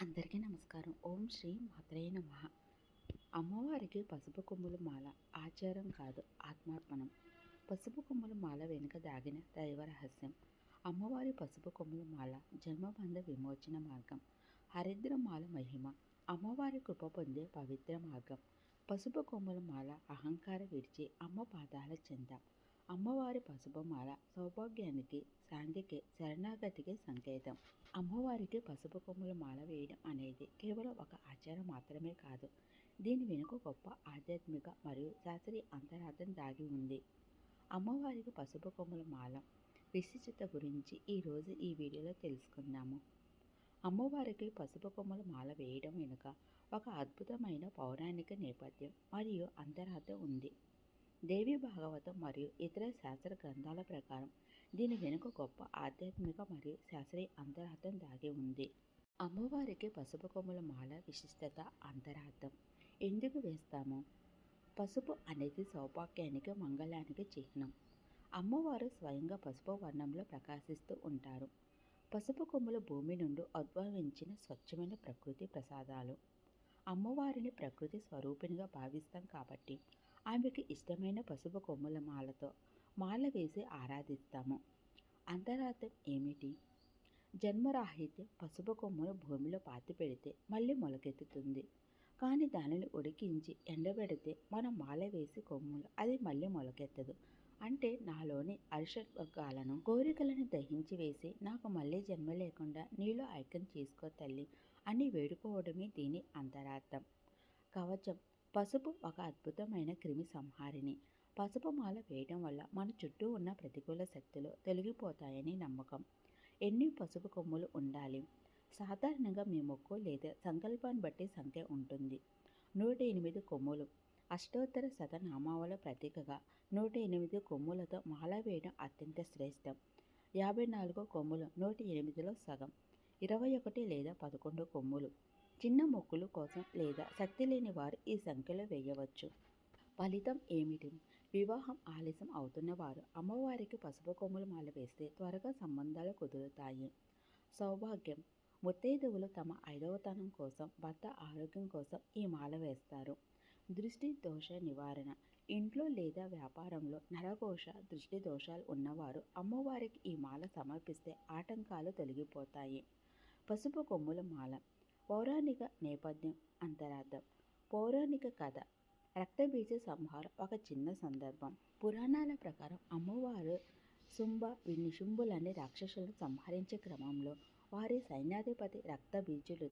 అందరికీ నమస్కారం. ఓం శ్రీ మాత్రే నమః. అమ్మవారికి పసుపు కొమ్ముల మాల ఆచారం కాదు, ఆత్మార్పణం. పసుపు కొమ్ముల మాల వెనుక దాగిన దైవ రహస్యం. అమ్మవారి పసుపు కొమ్ముల మాల జన్మబంధ విమోచన మార్గం. హరిద్ర మాల మహిమ. అమ్మవారి కృప పొందే పవిత్ర మార్గం. పసుపు కొమ్ముల మాల అహంకార విడిచి అమ్మ పాదాల చెంత. అమ్మవారి పసుపు మాల సౌభాగ్యానికి, శాంతికి, శరణాగతికి సంకేతం. అమ్మవారికి పసుపు కొమ్ముల మాల వేయడం అనేది కేవలం ఒక ఆచారం మాత్రమే కాదు. దీని వెనుక గొప్ప ఆధ్యాత్మిక మరియు శాస్త్రీయ అంతరార్థం దాగి ఉంది. అమ్మవారికి పసుపు కొమ్ముల మాల విశిష్టత గురించి ఈరోజు ఈ వీడియోలో తెలుసుకుందాము. అమ్మవారికి పసుపు కొమ్ముల మాల వేయడం వెనుక ఒక అద్భుతమైన పౌరాణిక నేపథ్యం మరియు అంతరార్థం ఉంది. దేవి భాగవతం మరియు ఇతర శాస్త్ర గ్రంథాల ప్రకారం దీని వెనుక గొప్ప ఆధ్యాత్మిక మరియు శాస్త్రీయ అంతరార్థం దాగి ఉంది. అమ్మవారికి పసుపు కొమ్ముల మాల విశిష్టత, అంతరార్థం. ఎందుకు వేస్తాము? పసుపు అనేది సౌభాగ్యానికి, మంగళానికి చిహ్నం. అమ్మవారు స్వయంగా పసుపు వర్ణంలో ప్రకాశిస్తూ ఉంటారు. పసుపు కొమ్ములు భూమి నుండి ఉద్భవించిన స్వచ్ఛమైన ప్రకృతి ప్రసాదాలు. అమ్మవారిని ప్రకృతి స్వరూపిణిగా భావిస్తాం కాబట్టి ఆమెకి ఇష్టమైన పసుపు కొమ్ముల మాలతో మాల వేసి ఆరాధిస్తాము. అంతరార్థం ఏమిటి? జన్మరాహిత్యం. పసుపు కొమ్మును భూమిలో పాతి పెడితే మళ్ళీ మొలకెత్తుతుంది. కానీ దానిని ఉడికించి ఎండబెడితే మనం మాల వేసి కొమ్ములు అది మళ్ళీ మొలకెత్తదు. అంటే నాలోని అరిషడ్వర్గాలను, కోరికలను దహించి వేసి నాకు మళ్ళీ జన్మ లేకుండా నీలో ఐక్యం చేసుకో తల్లి అని వేడుకోవడమే దీని అంతరార్థం. కవచం. పసుపు ఒక అద్భుతమైన క్రిమి సంహారిణి. పసుపు మాల వేయడం వల్ల మన చుట్టూ ఉన్న ప్రతికూల శక్తులు తొలగిపోతాయని నమ్మకం. ఎన్ని పసుపు కొమ్ములు ఉండాలి? సాధారణంగా మీ మొక్కు లేదా సంకల్పాన్ని బట్టి సంఖ్య ఉంటుంది. 108 కొమ్ములు. అష్టోత్తర శతనామాల ప్రతీకగా 108 కొమ్ములతో మాల వేయడం అత్యంత శ్రేష్టం. 54 కొమ్ములు 108లో సగం. 21 లేదా 11 కొమ్ములు. చిన్న మొక్కుల కోసం లేదా శక్తి లేని వారు ఈ సంఖ్యలో వేయవచ్చు. ఫలితం ఏమిటి? వివాహం ఆలస్యం అవుతున్న వారు అమ్మవారికి పసుపు కొమ్ముల మాల వేస్తే త్వరగా సంబంధాలు కుదురుతాయి. సౌభాగ్యం. ముత్తైదువులు తమ 5వ తనం కోసం, భర్త ఆరోగ్యం కోసం ఈ మాల వేస్తారు. దృష్టి దోష నివారణ. ఇంట్లో లేదా వ్యాపారంలో నరఘోష, దృష్టి దోషాలు ఉన్నవారు అమ్మవారికి ఈ మాల సమర్పిస్తే ఆటంకాలు తొలగిపోతాయి. పసుపు కొమ్ముల మాల పౌరాణిక నేపథ్యం, అంతరార్థం. పౌరాణిక కథ. రక్తబీజ సంహారం ఒక చిన్న సందర్భం. పురాణాల ప్రకారం అమ్మవారు శుంభ, నిశుంభులనే రాక్షసులను సంహరించే క్రమంలో వారి సైన్యాధిపతి రక్తబీజులు